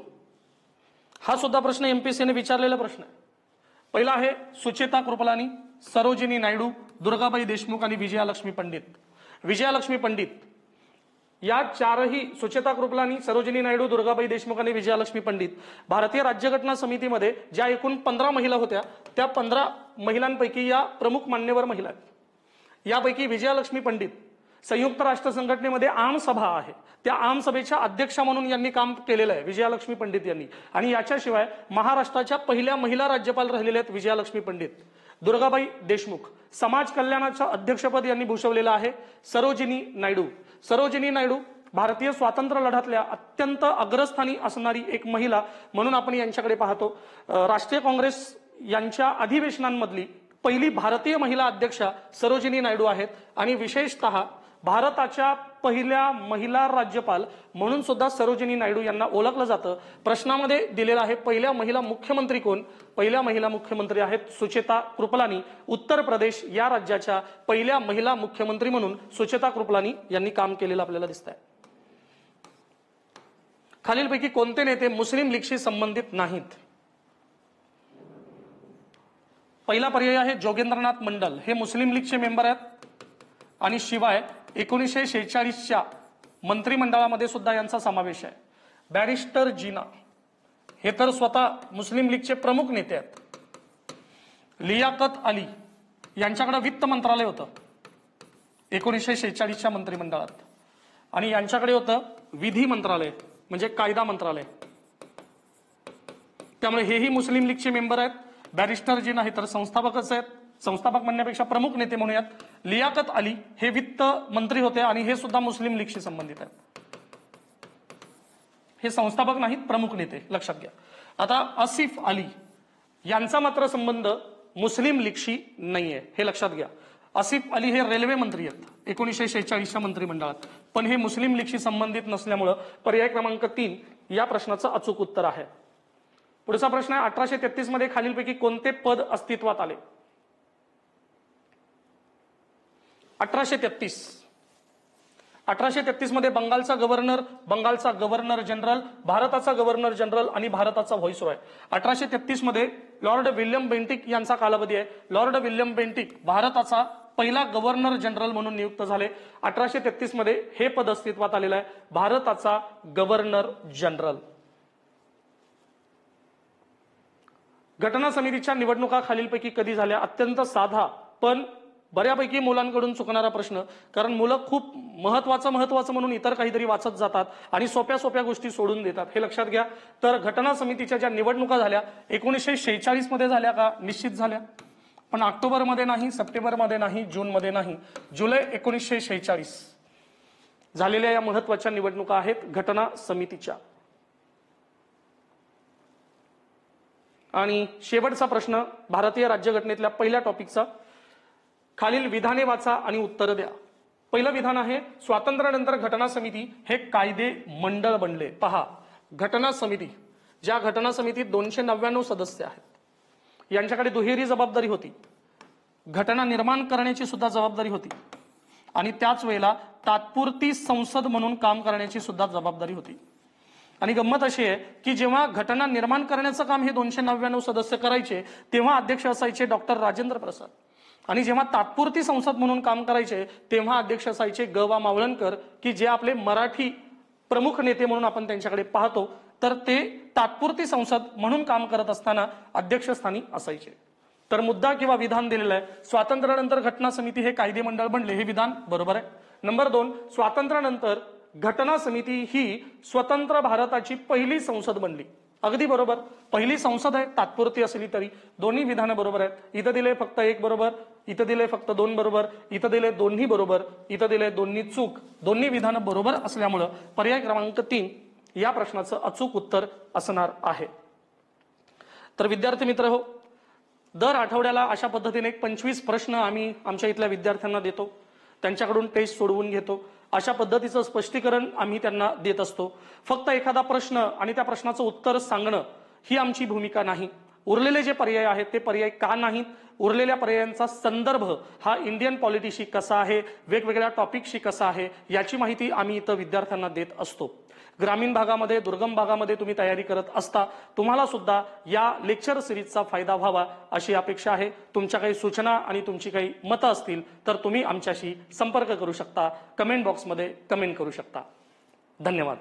हा सुद्धा प्रश्न एमपीएससीने विचारलेला प्रश्न आहे. पहिला आहे सुचेता कृपलानी, सरोजिनी नायडू, दुर्गाबाई देशमुख आणि विजयालक्ष्मी पंडित. विजयालक्ष्मी पंडित या चारही, सुचेता कृपलानी, सरोजिनी नायडू, दुर्गाबाई देशमुख आणि विजयालक्ष्मी पंडित, भारतीय राज्यघटना समितीमध्ये ज्या एकूण 15 महिला होत्या त्या 15 महिलांपैकी या प्रमुख मान्यवर महिला आहेत. यापैकी विजयालक्ष्मी पंडित संयुक्त राष्ट्र संघटनेमध्ये आम सभा आहे त्या आम सभेच्या अध्यक्षा म्हणून यांनी काम केलेलं आहे विजयालक्ष्मी पंडित यांनी. आणि याच्याशिवाय महाराष्ट्राच्या पहिल्या महिला राज्यपाल राहिलेल्या आहेत विजयालक्ष्मी पंडित. दुर्गाबाई देशमुख समाज कल्याणाचं अध्यक्षपद यांनी भूषवलेलं आहे. सरोजिनी नायडू भारतीय स्वातंत्र्य लढ्यातल्या अत्यंत अग्रस्थानी असणारी एक महिला म्हणून आपण यांच्याकडे पाहतो. राष्ट्रीय काँग्रेस यांच्या अधिवेशनांमधली पहिली भारतीय महिला अध्यक्षा सरोजिनी नायडू आहेत. आणि विशेषतः भारताच्या पहिल्या महिला राज्यपाल म्हणून सुद्धा सरोजिनी नायडू यांना ओळखलं जातं. प्रश्नामध्ये दिलेलं आहे पहिल्या महिला मुख्यमंत्री कोण. पहिल्या महिला मुख्यमंत्री आहेत सुचेता कृपलानी. उत्तर प्रदेश या राज्याच्या पहिल्या महिला मुख्यमंत्री म्हणून सुचेता कृपलानी यांनी काम केलेलं आपल्याला दिसतंय. खालीलपैकी कोणते नेते मुस्लिम लीगशी संबंधित नाहीत. पहिला पर्याय आहे जोगेंद्रनाथ मंडल, हे मुस्लिम लीगचे मेंबर आहेत. आणि शिवाय 1946च्या मंत्रिमंडळामध्ये सुद्धा यांचा समावेश आहे. बॅरिस्टर जीना हे तर स्वतः मुस्लिम लीगचे प्रमुख नेते आहेत. लियाकत अली यांच्याकडे वित्त मंत्रालय होतं 1946च्या मंत्रिमंडळात. आणि यांच्याकडे होतं विधी मंत्रालय म्हणजे कायदा मंत्रालय. त्यामुळे हेही मुस्लिम लीगचे मेंबर आहेत. बॅरिस्टर जीना हे तर संस्थापकच आहेत, संस्थापक म्हणण्यापेक्षा प्रमुख नेते म्हणूयात. लियाकत अली हे वित्त मंत्री होते आणि हे सुद्धा मुस्लिम लीगशी संबंधित आहेत. हे संस्थापक नाहीत, प्रमुख नेते, लक्षात घ्या. आता आसिफ अली यांचा मात्र संबंध मुस्लिम लीगशी नाहीये, हे लक्षात घ्या. आसिफ अली हे रेल्वे मंत्री आहेत 1946च्या मंत्रिमंडळात, पण हे मुस्लिम लीगशी संबंधित नसल्यामुळं पर्याय क्रमांक 3 या प्रश्नाचं अचूक उत्तर आहे. पुढचा प्रश्न आहे 1833 मध्ये खालीलपैकी कोणते पद अस्तित्वात आले. 1833 मध्ये बंगालचा गव्हर्नर जनरल, भारताचा गव्हर्नर जनरल आणि भारताचा व्हाईसरॉय. 1833 मध्ये लॉर्ड विल्यम बेंटिक यांचा कालावधी आहे. लॉर्ड विल्यम बेंटिक भारताचा पहिला गव्हर्नर जनरल म्हणून नियुक्त झाले. 1833 मध्ये हे पद अस्तित्वात आलेलं आहे, भारताचा गव्हर्नर जनरल. घटना समितीच्या निवडणुका खालीलपैकी कधी झाल्या. अत्यंत साधा पण बऱ्यापैकी मुलांकडून चुकणारा प्रश्न, कारण मुलं खूप महत्वाचं म्हणून इतर काहीतरी वाचत जातात आणि सोप्या गोष्टी सोडून देतात, हे लक्षात घ्या. तर घटना समितीच्या ज्या निवडणुका झाल्या 1946 मध्ये झाल्या का, निश्चित झाल्या, पण ऑक्टोबरमध्ये नाही, सप्टेंबरमध्ये नाही, जूनमध्ये नाही, जुलै 1946 झालेल्या या महत्वाच्या निवडणुका आहेत घटना समितीच्या. आणि शेवटचा प्रश्न भारतीय राज्यघटनेतल्या पहिल्या टॉपिकचा, खालील विधाने वाचा आणि उत्तर द्या. पहिलं विधान आहे स्वातंत्र्यानंतर घटना समिती हे कायदे मंडळ बनले. पहा, घटना समिती, ज्या घटना समितीत 299 सदस्य आहेत, यांच्याकडे दुहेरी जबाबदारी होती. घटना निर्माण करण्याची सुद्धा जबाबदारी होती आणि त्याच वेळेला तात्पुरती संसद म्हणून काम करण्याची सुद्धा जबाबदारी होती. आणि गंमत अशी आहे की जेव्हा घटना निर्माण करण्याचं काम हे 299 सदस्य करायचे तेव्हा अध्यक्ष असायचे डॉक्टर राजेंद्र प्रसाद, आणि जेव्हा तात्पुरती संसद म्हणून काम करायचे तेव्हा अध्यक्ष असायचे ग.वा. मावळणकर, की जे आपले मराठी प्रमुख नेते म्हणून आपण त्यांच्याकडे पाहतो. तर ते तात्पुरती संसद म्हणून काम करत असताना अध्यक्षस्थानी असायचे. तर मुद्दा किंवा विधान दिलेलं आहे स्वातंत्र्यानंतर घटना समिती हे कायदे मंडळ बनले, हे विधान बरोबर आहे. नंबर 2, स्वातंत्र्यानंतर घटना समिती ही स्वतंत्र भारताची पहिली संसद बनली. अगदी बरोबर, पहिली संसद आहे, तात्पुरती असली तरी. दोन्ही विधानं बरोबर आहेत. इथं दिले फक्त 1 बरोबर, इथं दिले फक्त 2 बरोबर, इथं दिले दोन्ही बरोबर, इथं दिले दोन्ही चूक. दोन्ही विधानं बरोबर असल्यामुळं पर्याय क्रमांक 3 या प्रश्नाचं अचूक उत्तर असणार आहे. तर विद्यार्थी मित्र हो, दर आठवड्याला अशा पद्धतीने 25 प्रश्न आम्ही आमच्या इथल्या विद्यार्थ्यांना देतो, त्यांच्याकडून टेस्ट सोडवून घेतो. अशा पद्धतीचं स्पष्टीकरण आम्ही त्यांना देत असतो. फक्त एखादा प्रश्न आणि त्या प्रश्नाचं उत्तर सांगणं ही आमची भूमिका नाही. उरलेले जे पर्याय आहेत ते पर्याय का नाहीत, उरलेल्या पर्यायांचा संदर्भ हा इंडियन पॉलिटीशी कसा आहे, वेगवेगळ्या टॉपिकशी कसा आहे, याची माहिती आम्ही इथं विद्यार्थ्यांना देत असतो. ग्रामीण भागामध्ये, दुर्गम भागामध्ये तुम्ही तयारी करत असता, तुम्हाला सुद्धा या लेक्चर सिरीजचा फायदा व्हावा अशी अपेक्षा आहे. तुमच्या काही सूचना आणि तुमची काही मतं असतील तर तुम्ही आमच्याशी संपर्क करू शकता, कमेंट बॉक्समध्ये कमेंट करू शकता. धन्यवाद.